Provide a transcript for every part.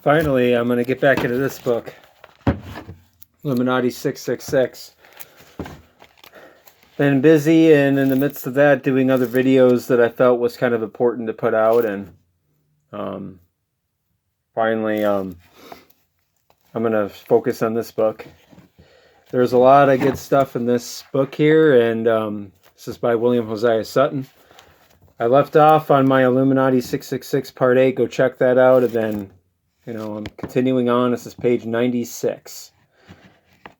Finally, I'm going to get back into this book, Illuminati 666. Been busy, and in the midst of that, doing other videos that I felt was kind of important to put out, and finally, I'm going to focus on this book. There's a lot of good stuff in this book here, and this is by William Hosea Sutton. I left off on my Illuminati 666 Part 8. Go check that out, and then, I'm continuing on. This is page 96.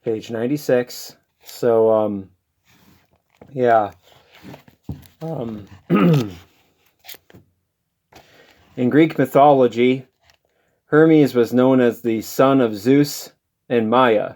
Page 96. So, yeah. In Greek mythology, Hermes was known as the son of Zeus and Maya.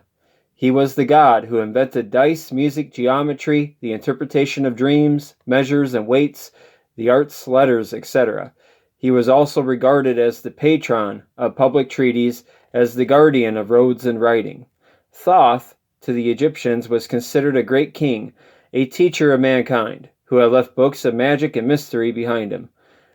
He was the god who invented dice, music, geometry, the interpretation of dreams, measures and weights, the arts, letters, etc. He was also regarded as the patron of public treaties, as the guardian of roads and writing. Thoth, to the Egyptians, was considered a great king, a teacher of mankind, who had left books of magic and mystery behind him.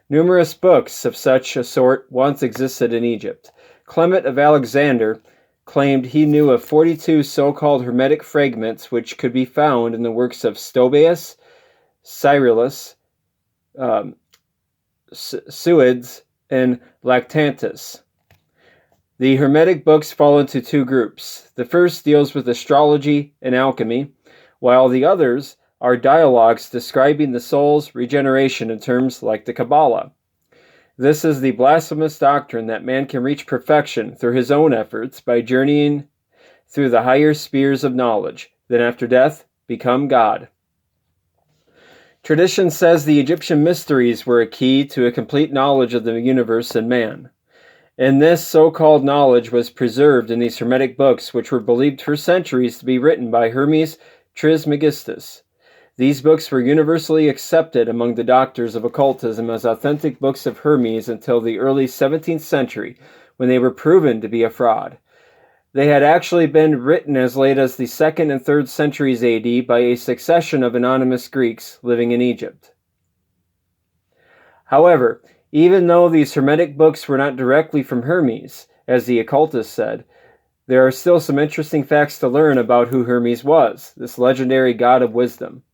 Numerous books of such a sort once existed in Egypt. Clement of Alexander claimed he knew of 42 so-called hermetic fragments which could be found in the works of Stobaeus, Cyrillus, Suides, and Lactantius. The hermetic books fall into two groups. The first deals with astrology and alchemy, while the others are dialogues describing the soul's regeneration in terms like the Kabbalah. This is the blasphemous doctrine that man can reach perfection through his own efforts by journeying through the higher spheres of knowledge, then after death, become God. Tradition says the Egyptian mysteries were a key to a complete knowledge of the universe and man. And this so-called knowledge was preserved in these hermetic books, which were believed for centuries to be written by Hermes Trismegistus. These books were universally accepted among the doctors of occultism as authentic books of Hermes until the early 17th century, when they were proven to be a fraud. They had actually been written as late as the 2nd and 3rd centuries AD by a succession of anonymous Greeks living in Egypt. However, even though these hermetic books were not directly from Hermes, as the occultists said, there are still some interesting facts to learn about who Hermes was, this legendary god of wisdom.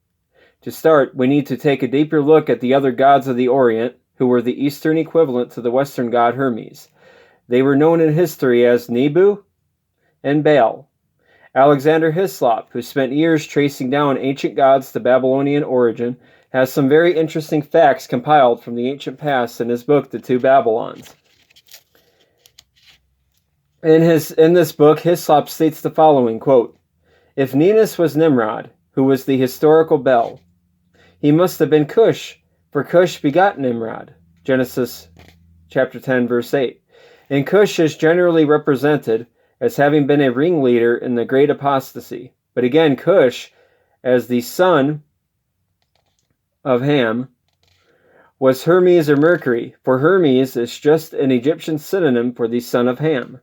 To start, we need to take a deeper look at the other gods of the Orient, who were the Eastern equivalent to the Western god Hermes. They were known in history as Nebu and Baal. Alexander Hislop, who spent years tracing down ancient gods to Babylonian origin, has some very interesting facts compiled from the ancient past in his book, The Two Babylons. In this book, Hislop states the following, quote, "If Ninus was Nimrod, who was the historical Bel, he must have been Cush, for Cush begot Nimrod." Genesis chapter 10, verse 8. And Cush is generally represented as having been a ringleader in the great apostasy. But again, Cush, as the son of Ham, was Hermes or Mercury, for Hermes is just an Egyptian synonym for the son of Ham.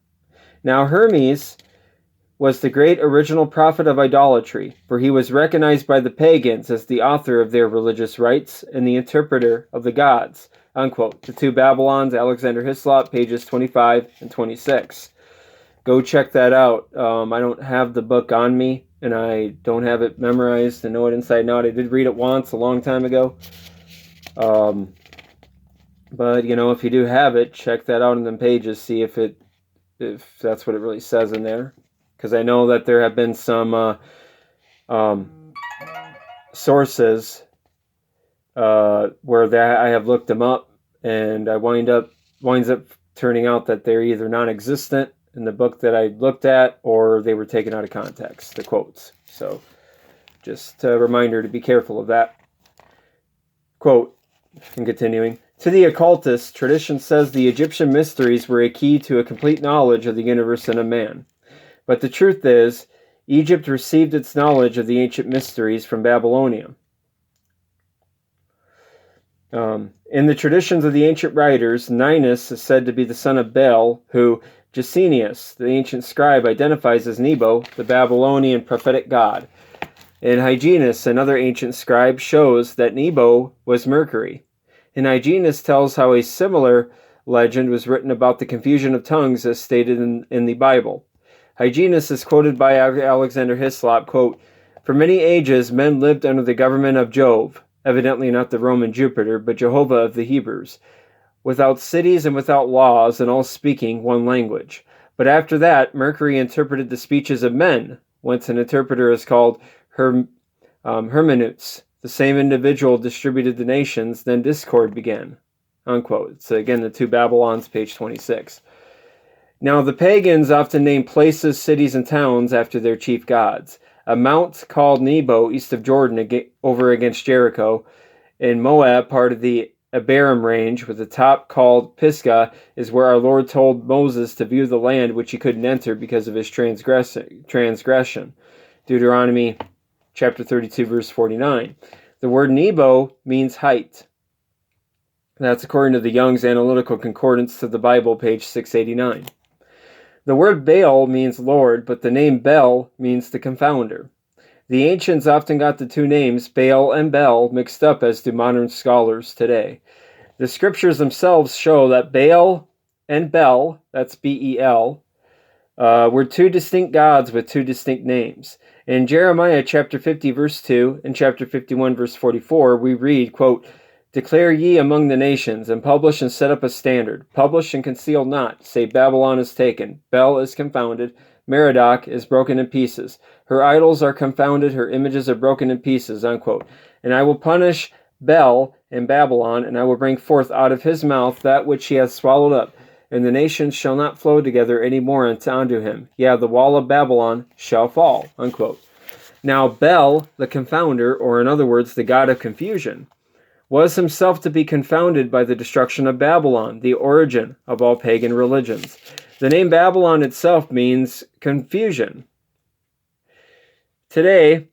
Now Hermes was the great original prophet of idolatry, for he was recognized by the pagans as the author of their religious rites and the interpreter of the gods. Unquote. The Two Babylons, Alexander Hislop, pages 25 and 26. Go check that out. I don't have the book on me, and I don't have it memorized and know it inside and out. I did read it once a long time ago. But, if you do have it, check that out in them pages, see if that's what it really says in there. Because I know that there have been some sources where I have looked them up, and I winds up turning out that they're either non-existent in the book that I looked at, or they were taken out of context, the quotes. So, just a reminder to be careful of that. Quote, and continuing, "To the occultists, tradition says the Egyptian mysteries were a key to a complete knowledge of the universe and of man. But the truth is, Egypt received its knowledge of the ancient mysteries from Babylonia. In the traditions of the ancient writers, Ninus is said to be the son of Bel, who Gesenius, the ancient scribe, identifies as Nebo, the Babylonian prophetic god. And Hyginus, another ancient scribe, shows that Nebo was Mercury. And Hyginus tells how a similar legend was written about the confusion of tongues as stated in the Bible. Hyginus is quoted by Alexander Hislop, quote, "For many ages men lived under the government of Jove," evidently not the Roman Jupiter, but Jehovah of the Hebrews, "without cities and without laws, and all speaking one language. But after that, Mercury interpreted the speeches of men, whence an interpreter is called hermeneutes. The same individual distributed the nations, then discord began." Unquote. It's again the two Babylons, page 26. Now the pagans often name places, cities, and towns after their chief gods. A mount called Nebo, east of Jordan, over against Jericho, in Moab, part of the Abiram range, with a top called Pisgah, is where our Lord told Moses to view the land which he couldn't enter because of his transgression. Deuteronomy chapter 32, verse 49. The word Nebo means height. That's according to the Young's Analytical Concordance to the Bible, page 689. The word Baal means Lord, but the name Bel means the confounder. The ancients often got the two names, Baal and Bel, mixed up, as do modern scholars today. The scriptures themselves show that Baal and Bel, that's B-E-L, were two distinct gods with two distinct names. In Jeremiah chapter 50, verse 2, and chapter 51, verse 44, we read, quote, "Declare ye among the nations, and publish and set up a standard. Publish and conceal not. Say, Babylon is taken. Bel is confounded. Merodach is broken in pieces. Her idols are confounded. Her images are broken in pieces." Unquote. "And I will punish Bel in Babylon, and I will bring forth out of his mouth that which he hath swallowed up. And the nations shall not flow together any more unto him. Yeah, the wall of Babylon shall fall." Unquote. Now Bel, the confounder, or in other words, the god of confusion, was himself to be confounded by the destruction of Babylon, the origin of all pagan religions. The name Babylon itself means confusion. Today,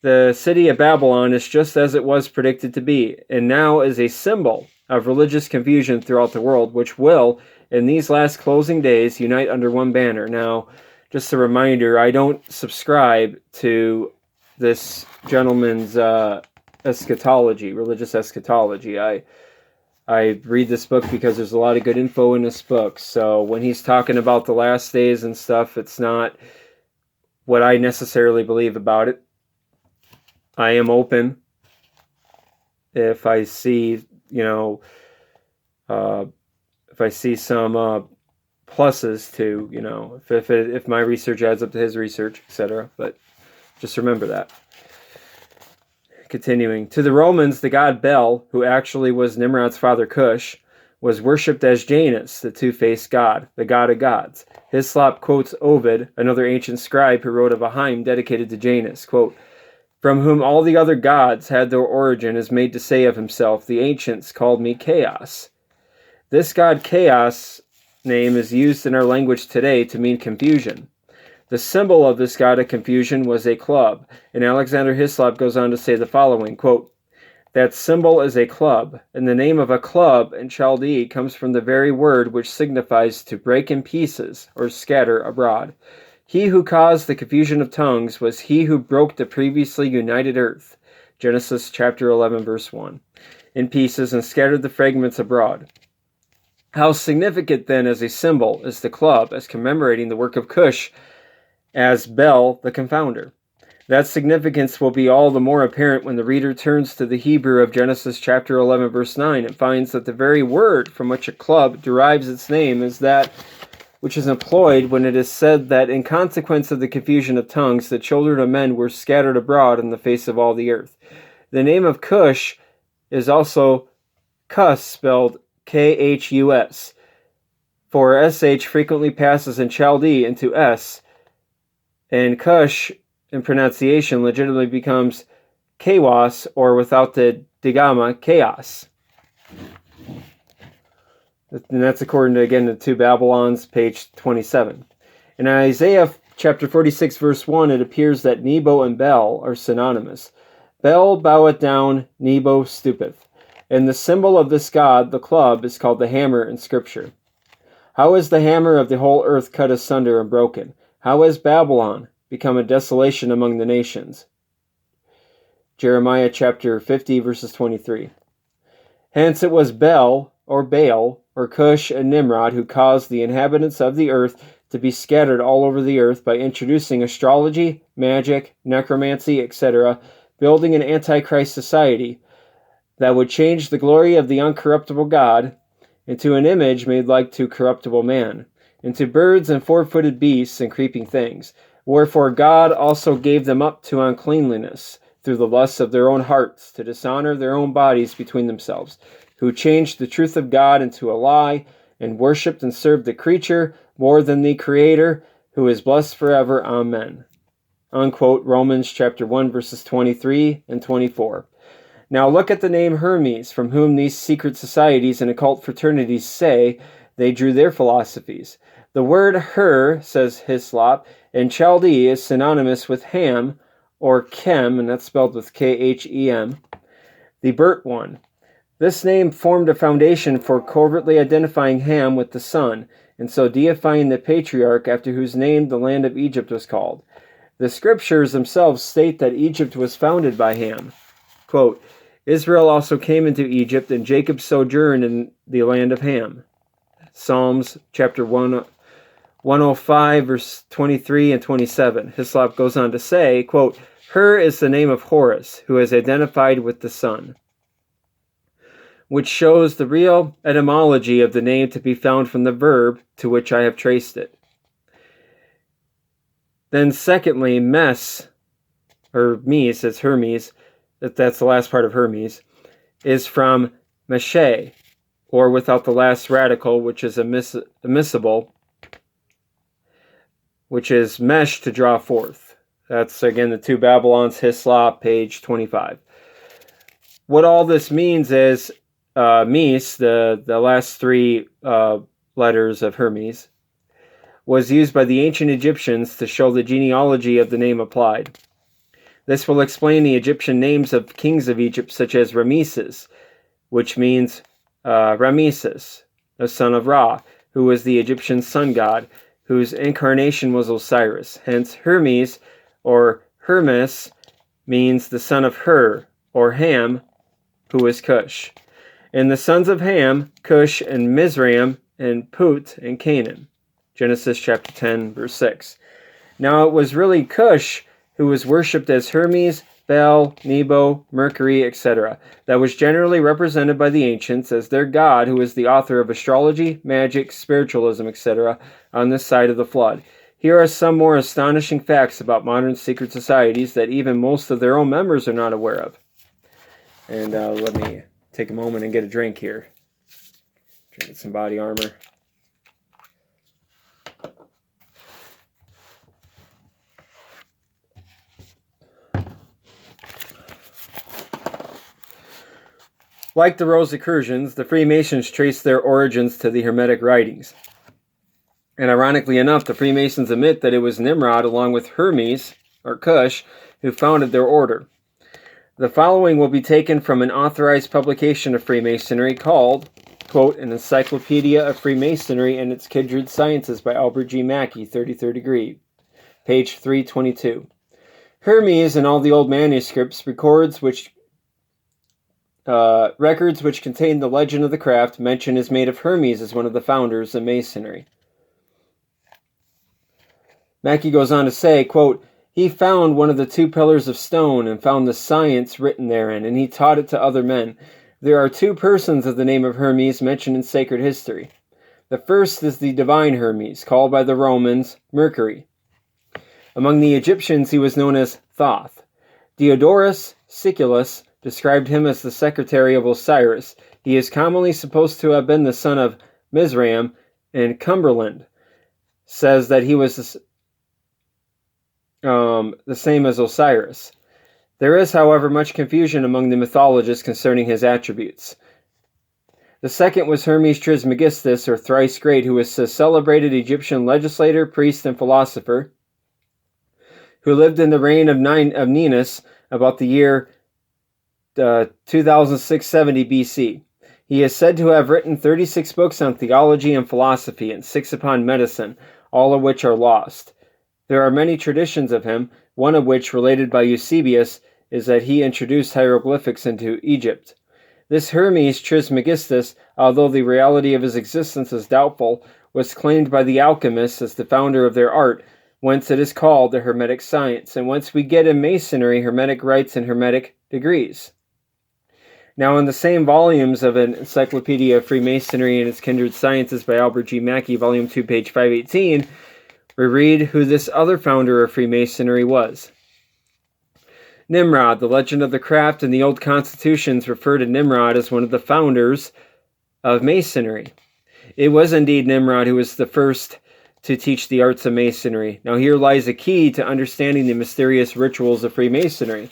the city of Babylon is just as it was predicted to be, and now is a symbol of religious confusion throughout the world, which will, in these last closing days, unite under one banner. Now, just a reminder, I don't subscribe to this gentleman's eschatology, religious eschatology. I read this book because there's a lot of good info in this book. So when he's talking about the last days and stuff, it's not what I necessarily believe about it. I am open if I see, if I see some pluses to, if my research adds up to his research, etc. But just remember that. Continuing, to the Romans, the god Bel, who actually was Nimrod's father Cush, was worshipped as Janus, the two-faced god, the god of gods. Hislop quotes Ovid, another ancient scribe who wrote of a hymn dedicated to Janus, quote, "From whom all the other gods had their origin, is made to say of himself, the ancients called me Chaos." This god Chaos name is used in our language today to mean confusion. The symbol of this god of confusion was a club, and Alexander Hislop goes on to say the following, quote, "That symbol is a club, and the name of a club in Chaldee comes from the very word which signifies to break in pieces or scatter abroad. He who caused the confusion of tongues was he who broke the previously united earth," Genesis chapter 11, verse 1, "in pieces and scattered the fragments abroad." How significant then as a symbol is the club as commemorating the work of Cush as Bel, the confounder. That significance will be all the more apparent when the reader turns to the Hebrew of Genesis chapter 11, verse 9, and finds that the very word from which a club derives its name is that which is employed when it is said that in consequence of the confusion of tongues, the children of men were scattered abroad in the face of all the earth. The name of Cush is also Cus, spelled K-H-U-S, for S-H frequently passes in Chaldee into S, and Cush, in pronunciation, legitimately becomes Kawas, or without the digama, chaos. And that's according to, again, the two Babylons, page 27. In Isaiah chapter 46, verse 1, it appears that Nebo and Bel are synonymous. Bel boweth down, Nebo stoopeth. And the symbol of this god, the club, is called the hammer in Scripture. How is the hammer of the whole earth cut asunder and broken? How has Babylon become a desolation among the nations? Jeremiah chapter 50, verses 23. Hence it was Bel, or Baal, or Cush and Nimrod, who caused the inhabitants of the earth to be scattered all over the earth by introducing astrology, magic, necromancy, etc., building an antichrist society that would change the glory of the uncorruptible God into an image made like to corruptible man, into birds and four-footed beasts and creeping things. Wherefore God also gave them up to uncleanliness through the lusts of their own hearts, to dishonor their own bodies between themselves, who changed the truth of God into a lie, and worshipped and served the creature more than the Creator, who is blessed forever. Amen. Unquote, Romans chapter 1, verses 23 and 24. Now look at the name Hermes, from whom these secret societies and occult fraternities say they drew their philosophies. The word Her, says Hislop, in Chaldee is synonymous with Ham, or Chem, and that's spelled with K-H-E-M, the burnt one. This name formed a foundation for covertly identifying Ham with the sun, and so deifying the patriarch after whose name the land of Egypt was called. The scriptures themselves state that Egypt was founded by Ham. Quote, Israel also came into Egypt, and Jacob sojourned in the land of Ham. Psalms chapter 105, verse 23 and 27. Hislop goes on to say, quote, Her is the name of Horus, who is identified with the sun, which shows the real etymology of the name to be found from the verb to which I have traced it. Then secondly, Mes, or Mes, it's Hermes, that's the last part of Hermes, is from Meshe, or without the last radical, which is immiscible, which is mesh, to draw forth. That's, again, the two Babylons, Hislop, page 25. What all this means is Mes, the last three letters of Hermes, was used by the ancient Egyptians to show the genealogy of the name applied. This will explain the Egyptian names of kings of Egypt, such as Rameses, which means Rameses, the son of Ra, who was the Egyptian sun god, whose incarnation was Osiris. Hence, Hermes, or Hermes, means the son of Her, or Ham, who is Cush. And the sons of Ham, Cush, and Mizraim, and Put, and Canaan. Genesis chapter 10, verse 6. Now it was really Cush who was worshipped as Hermes, Baal, Nebo, Mercury, etc. That was generally represented by the ancients as their god, who was the author of astrology, magic, spiritualism, etc. on this side of the flood. Here are some more astonishing facts about modern secret societies that even most of their own members are not aware of. And let me take a moment and get a drink here. Drink some body armor. Like the Rosicrucians, the Freemasons traced their origins to the Hermetic writings. And ironically enough, the Freemasons admit that it was Nimrod along with Hermes, or Cush, who founded their order. The following will be taken from an authorized publication of Freemasonry called, quote, An Encyclopedia of Freemasonry and Its Kindred Sciences by Albert G. Mackey, 33rd degree, page 322. Hermes in all the old manuscripts records which contain the legend of the craft mention is made of Hermes as one of the founders of Masonry. Mackey goes on to say, quote, He found one of the two pillars of stone and found the science written therein, and he taught it to other men. There are two persons of the name of Hermes mentioned in sacred history. The first is the divine Hermes, called by the Romans Mercury. Among the Egyptians he was known as Thoth. Diodorus Siculus described him as the secretary of Osiris. He is commonly supposed to have been the son of Mizraim, and Cumberland says that he was the same as Osiris. There is, however, much confusion among the mythologists concerning his attributes. The second was Hermes Trismegistus, or Thrice Great, who was a celebrated Egyptian legislator, priest, and philosopher, who lived in the reign of Ninus about the year 2670 BC. He is said to have written 36 books on theology and philosophy and 6 upon medicine, all of which are lost. There are many traditions of him, one of which, related by Eusebius, is that he introduced hieroglyphics into Egypt. This Hermes Trismegistus, although the reality of his existence is doubtful, was claimed by the alchemists as the founder of their art, whence it is called the Hermetic science, and whence we get in Masonry Hermetic rites and Hermetic degrees. Now, in the same volumes of an Encyclopedia of Freemasonry and its Kindred Sciences by Albert G. Mackey, Volume 2, page 518, we read who this other founder of Freemasonry was. Nimrod, the legend of the craft and the old constitutions refer to Nimrod as one of the founders of Masonry. It was indeed Nimrod who was the first to teach the arts of Masonry. Now here lies a key to understanding the mysterious rituals of Freemasonry.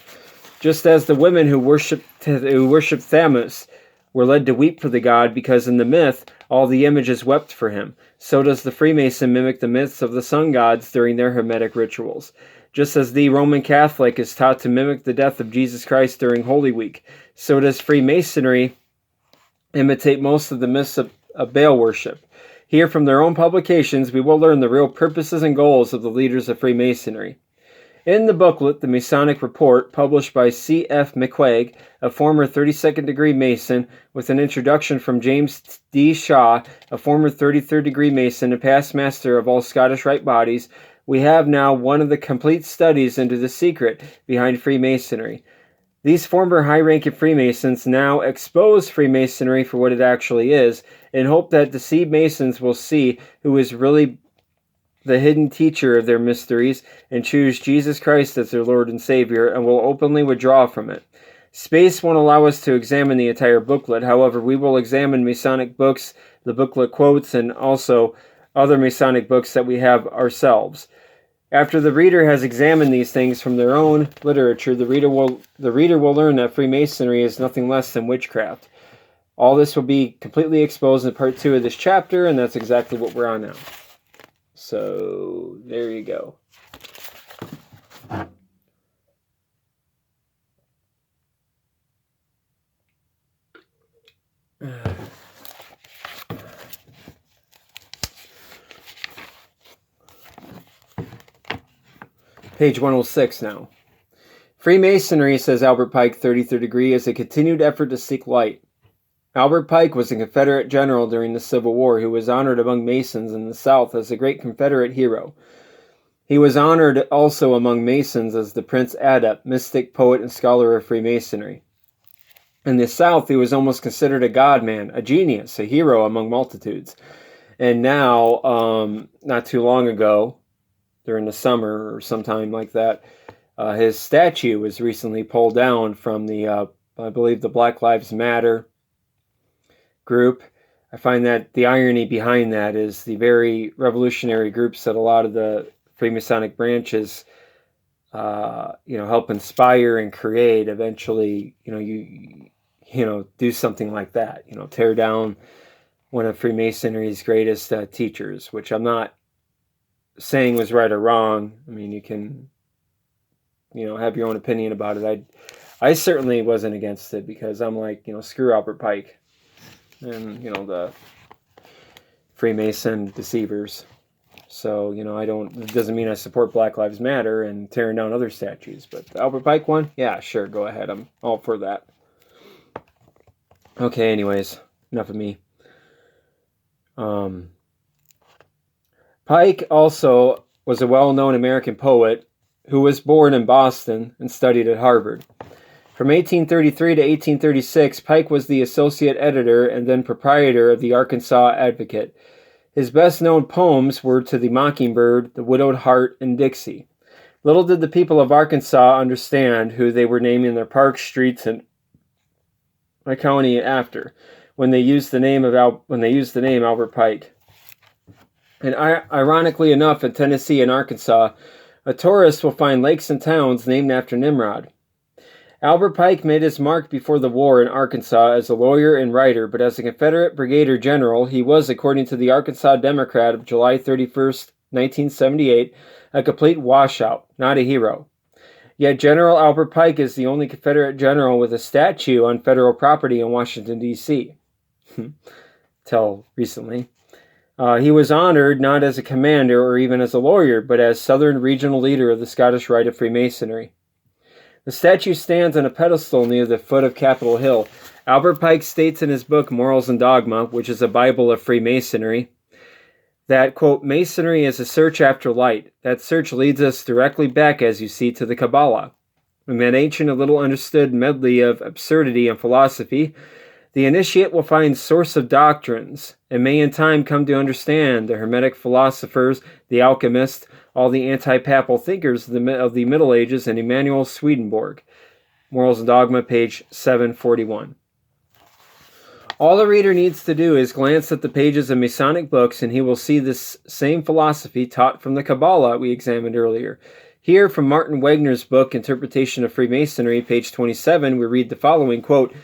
Just as the women who worshipped Thamus were led to weep for the god because in the myth all the images wept for him, so does the Freemason mimic the myths of the sun gods during their Hermetic rituals. Just as the Roman Catholic is taught to mimic the death of Jesus Christ during Holy Week, so does Freemasonry imitate most of the myths of Baal worship. Here from their own publications, we will learn the real purposes and goals of the leaders of Freemasonry. In the booklet, The Masonic Report, published by C.F. McQuaig, a former 32nd degree Mason, with an introduction from James D. Shaw, a former 33rd degree Mason and past master of all Scottish Rite bodies, we have now one of the complete studies into the secret behind Freemasonry. These former high-ranking Freemasons now expose Freemasonry for what it actually is, and hope that deceived Masons will see who is really the hidden teacher of their mysteries, and choose Jesus Christ as their Lord and Savior, and will openly withdraw from it. Space won't allow us to examine the entire booklet. However, we will examine Masonic books, the booklet quotes, and also other Masonic books that we have ourselves. After the reader has examined these things from their own literature, the reader will learn that Freemasonry is nothing less than witchcraft. All this will be completely exposed in part 2 of this chapter, and that's exactly what we're on now. So, there you go. Page 106 now. Freemasonry, says Albert Pike, 33rd degree, is a continued effort to seek light. Albert Pike was a Confederate general during the Civil War who was honored among Masons in the South as a great Confederate hero. He was honored also among Masons as the Prince Adept, mystic, poet, and scholar of Freemasonry. In the South, he was almost considered a god-man, a genius, a hero among multitudes. And now, not too long ago, during the summer or sometime like that, his statue was recently pulled down from the, I believe, the Black Lives Matter group. I find that the irony behind that is the very revolutionary groups that a lot of the Freemasonic branches, help inspire and create. Eventually, do something like that. Tear down one of Freemasonry's greatest teachers, which I'm not saying was right or wrong. I mean, you can, have your own opinion about it. I certainly wasn't against it because I'm like, screw Albert Pike and, the Freemason deceivers. So, it doesn't mean I support Black Lives Matter and tearing down other statues. But the Albert Pike one, yeah, sure, go ahead. I'm all for that. Okay, anyways, enough of me. Pike also was a well-known American poet who was born in Boston and studied at Harvard. From 1833 to 1836, Pike was the associate editor and then proprietor of the Arkansas Advocate. His best-known poems were To the Mockingbird, The Widowed Heart, and Dixie. Little did the people of Arkansas understand who they were naming their parks, streets, and county after when they used the name Albert Pike. And ironically enough, in Tennessee and Arkansas, a tourist will find lakes and towns named after Nimrod. Albert Pike made his mark before the war in Arkansas as a lawyer and writer, but as a Confederate brigadier general, he was, according to the Arkansas Democrat of July 31st, 1978, a complete washout, not a hero. Yet General Albert Pike is the only Confederate general with a statue on federal property in Washington, D.C. Till recently. He was honored not as a commander or even as a lawyer, but as Southern Regional Leader of the Scottish Rite of Freemasonry. The statue stands on a pedestal near the foot of Capitol Hill. Albert Pike states in his book Morals and Dogma, which is a Bible of Freemasonry, that, quote, Masonry is a search after light. That search leads us directly back, as you see, to the Kabbalah. In that ancient and little understood medley of absurdity and philosophy, the initiate will find source of doctrines, and may in time come to understand the Hermetic philosophers, the alchemists, all the anti-papal thinkers of the Middle Ages, and Emanuel Swedenborg. Morals and Dogma, page 741. All the reader needs to do is glance at the pages of Masonic books, and he will see this same philosophy taught from the Kabbalah we examined earlier. Here, from Martin Wagner's book, Interpretation of Freemasonry, page 27, we read the following, quote,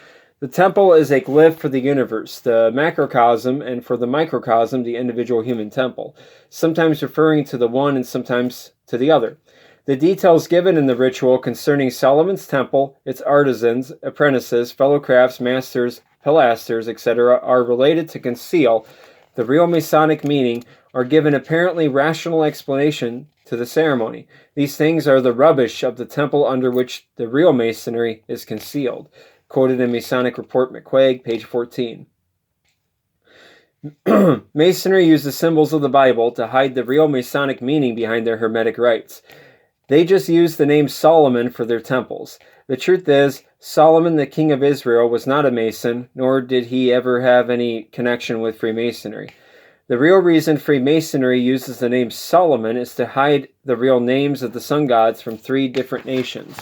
the temple is a glyph for the universe, the macrocosm, and for the microcosm, the individual human temple, sometimes referring to the one and sometimes to the other. The details given in the ritual concerning Solomon's temple, its artisans, apprentices, fellow crafts, masters, pilasters, etc., are related to conceal the real Masonic meaning or give an apparently rational explanation to the ceremony. These things are the rubbish of the temple under which the real Masonry is concealed. Quoted in Masonic Report McQuaig, page 14. Masonry used the symbols of the Bible to hide the real Masonic meaning behind their Hermetic rites. They just used the name Solomon for their temples. The truth is, Solomon, the king of Israel, was not a Mason, nor did he ever have any connection with Freemasonry. The real reason Freemasonry uses the name Solomon is to hide the real names of the sun gods from 3 different nations.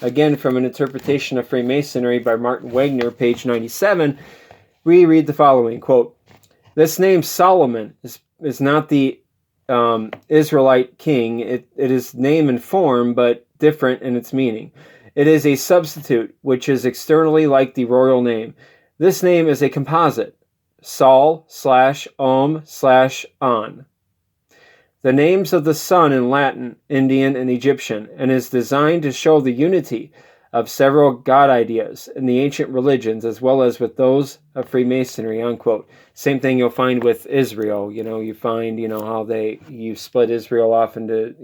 Again, from an interpretation of Freemasonry by Martin Wagner, page 97, we read the following, quote, this name Solomon is not the Israelite king. It is name and form, but different in its meaning. It is a substitute, which is externally like the royal name. This name is a composite, Sol/Om/On. The names of the sun in Latin, Indian, and Egyptian, and is designed to show the unity of several god ideas in the ancient religions, as well as with those of Freemasonry, unquote. Same thing you'll find with Israel. You find, how you split Israel off into,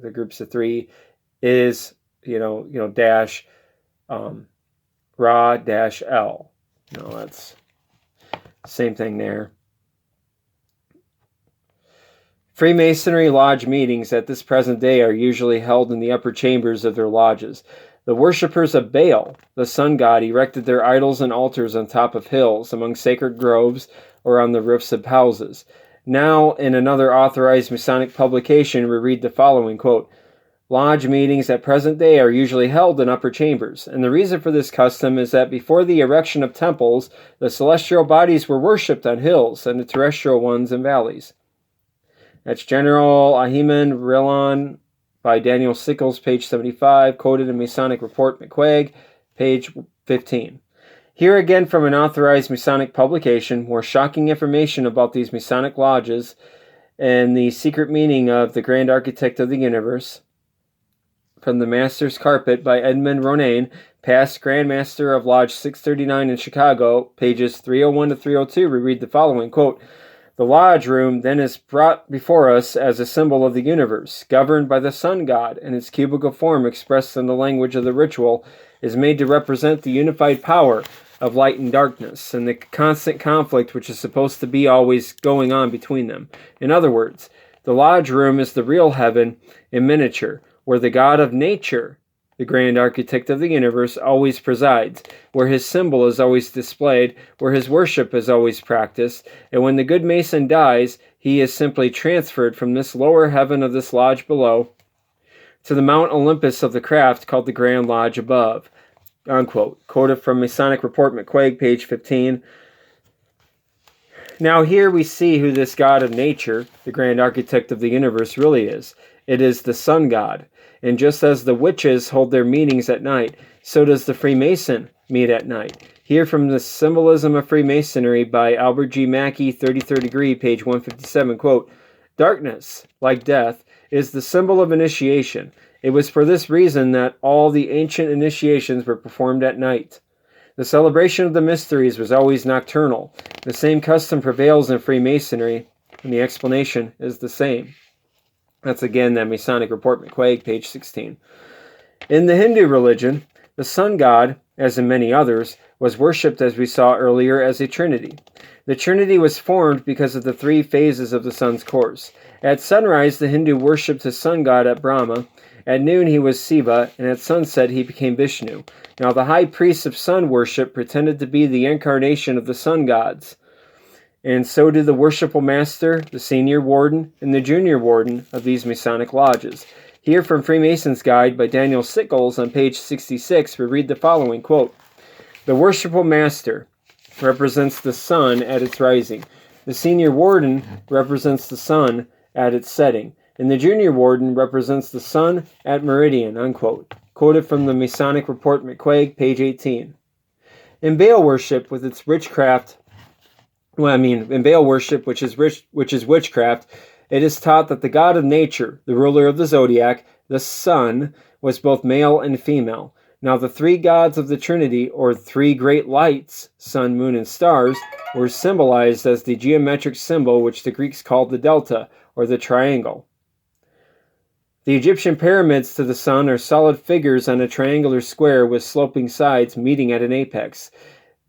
the groups of 3 is, dash, Ra dash L. That's same thing there. Freemasonry lodge meetings at this present day are usually held in the upper chambers of their lodges. The worshippers of Baal, the sun god, erected their idols and altars on top of hills, among sacred groves, or on the roofs of houses. Now, in another authorized Masonic publication, we read the following, quote, lodge meetings at present day are usually held in upper chambers, and the reason for this custom is that before the erection of temples, the celestial bodies were worshipped on hills and the terrestrial ones in valleys. That's General Ahiman Rilon by Daniel Sickles, page 75, quoted in Masonic Report McQuaig, page 15. Here again from an authorized Masonic publication, more shocking information about these Masonic lodges and the secret meaning of the Grand Architect of the Universe. From the Master's Carpet by Edmund Ronayne, past Grand Master of Lodge 639 in Chicago, pages 301 to 302, we read the following, quote, the lodge room then is brought before us as a symbol of the universe, governed by the sun god, and its cubical form expressed in the language of the ritual is made to represent the unified power of light and darkness, and the constant conflict which is supposed to be always going on between them. In other words, the lodge room is the real heaven in miniature, where the God of nature, the Grand Architect of the Universe, always presides, where his symbol is always displayed, where his worship is always practiced, and when the good Mason dies, he is simply transferred from this lower heaven of this lodge below to the Mount Olympus of the craft called the Grand Lodge above, unquote. Quoted from Masonic Report McQuaig, page 15. Now here we see who this God of nature, the Grand Architect of the Universe, really is. It is the sun god. And just as the witches hold their meetings at night, so does the Freemason meet at night. Here from the Symbolism of Freemasonry by Albert G. Mackey, 33rd degree, page 157, quote, darkness, like death, is the symbol of initiation. It was for this reason that all the ancient initiations were performed at night. The celebration of the mysteries was always nocturnal. The same custom prevails in Freemasonry, and the explanation is the same. That's again that Masonic Report McQuaig, page 16. In the Hindu religion, the sun god as in many others, was worshipped, as we saw earlier, as a trinity. The trinity was formed because of the three phases of the sun's course. At sunrise, the Hindu worshipped his sun god at Brahma. At noon, he was Siva, and at sunset, he became Vishnu. Now, the high priests of sun worship pretended to be the incarnation of the sun gods, and so did the worshipful master, the senior warden, and the junior warden of these Masonic lodges. Here from Freemason's Guide by Daniel Sickles on page 66, we read the following, quote, "The worshipful master represents the sun at its rising. The senior warden represents the sun at its setting, and the junior warden represents the sun at meridian," unquote. Quoted from the Masonic Report McQuaig, page 18. In Baal worship, with its witchcraft, in Baal worship, which is witchcraft, it is taught that the god of nature, the ruler of the zodiac, the sun, was both male and female. Now the three gods of the Trinity, or three great lights, sun, moon, and stars, were symbolized as the geometric symbol which the Greeks called the delta, or the triangle. The Egyptian pyramids to the sun are solid figures on a triangular square with sloping sides meeting at an apex.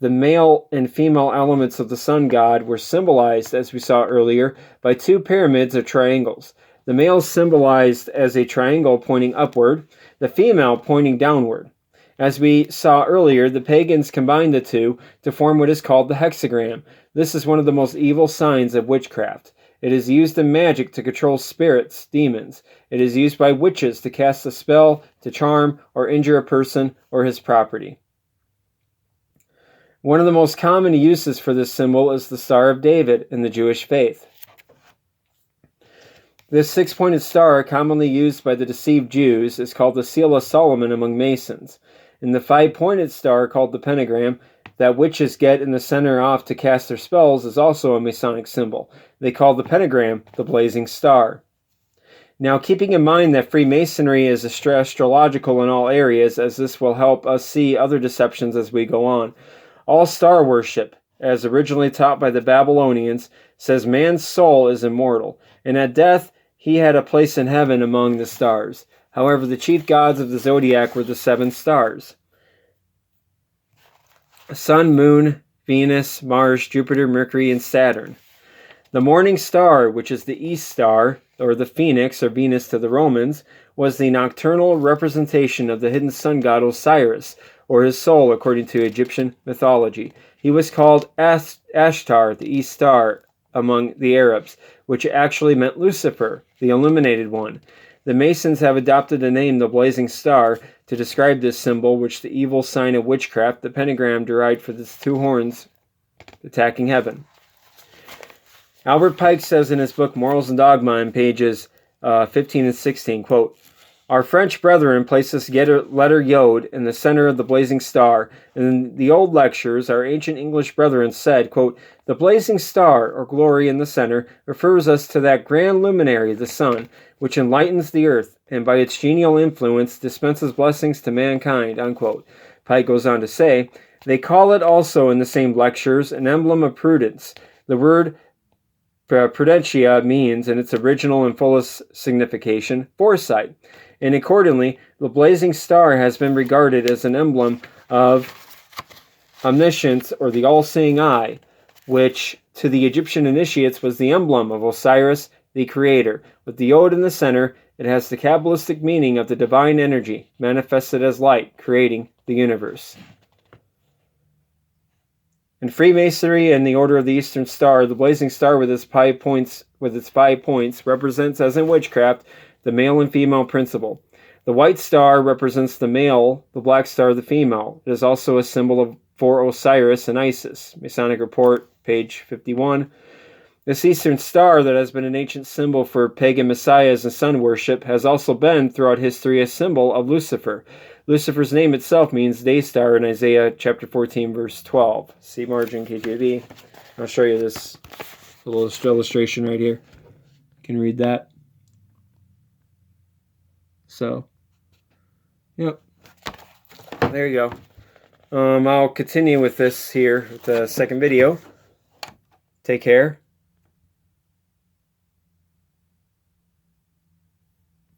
The male and female elements of the sun god were symbolized, as we saw earlier, by two pyramids or triangles. The male symbolized as a triangle pointing upward, the female pointing downward. As we saw earlier, the pagans combined the two to form what is called the hexagram. This is one of the most evil signs of witchcraft. It is used in magic to control spirits, demons. It is used by witches to cast a spell, to charm, or injure a person or his property. One of the most common uses for this symbol is the Star of David in the Jewish faith. This six-pointed star, commonly used by the deceived Jews, is called the Seal of Solomon among Masons. And the five-pointed star, called the pentagram, that witches get in the center off to cast their spells, is also a Masonic symbol. They call the pentagram the blazing star. Now, keeping in mind that Freemasonry is astrological in all areas, as this will help us see other deceptions as we go on. All star worship, as originally taught by the Babylonians, says man's soul is immortal, and at death he had a place in heaven among the stars. However, the chief gods of the zodiac were the seven stars: Sun, Moon, Venus, Mars, Jupiter, Mercury, and Saturn. The morning star, which is the East Star, or the Phoenix, or Venus to the Romans, was the nocturnal representation of the hidden sun god Osiris, or his soul, according to Egyptian mythology. He was called Ashtar, the East Star, among the Arabs, which actually meant Lucifer, the illuminated one. The Masons have adopted the name the blazing star to describe this symbol, which the evil sign of witchcraft, the pentagram, derived from its two horns attacking heaven. Albert Pike says in his book Morals and Dogma on pages 15 and 16, quote, "Our French brethren place this letter Yod in the center of the blazing star, and in the old lectures our ancient English brethren said, quote, the blazing star, or glory in the center, refers us to that grand luminary, the sun, which enlightens the earth, and by its genial influence dispenses blessings to mankind," unquote. Pike goes on to say, "They call it also in the same lectures an emblem of prudence. The word prudentia means, in its original and fullest signification, foresight. And accordingly, the blazing star has been regarded as an emblem of omniscience, or the all-seeing eye, which to the Egyptian initiates was the emblem of Osiris, the creator. With the Yod in the center, it has the Kabbalistic meaning of the divine energy, manifested as light, creating the universe." In Freemasonry and the Order of the Eastern Star, the blazing star with its 5 points represents, as in witchcraft, the male and female principle. The white star represents the male, the black star the female. It is also a symbol for Osiris and Isis. Masonic Report, page 51. This Eastern Star, that has been an ancient symbol for pagan messiahs and sun worship, has also been, throughout history, a symbol of Lucifer. Lucifer's name itself means day star in Isaiah chapter 14, verse 12. See margin KJV. I'll show you this little illustration right here. You can read that. So, yep. There you go. I'll continue with this here with the second video. Take care.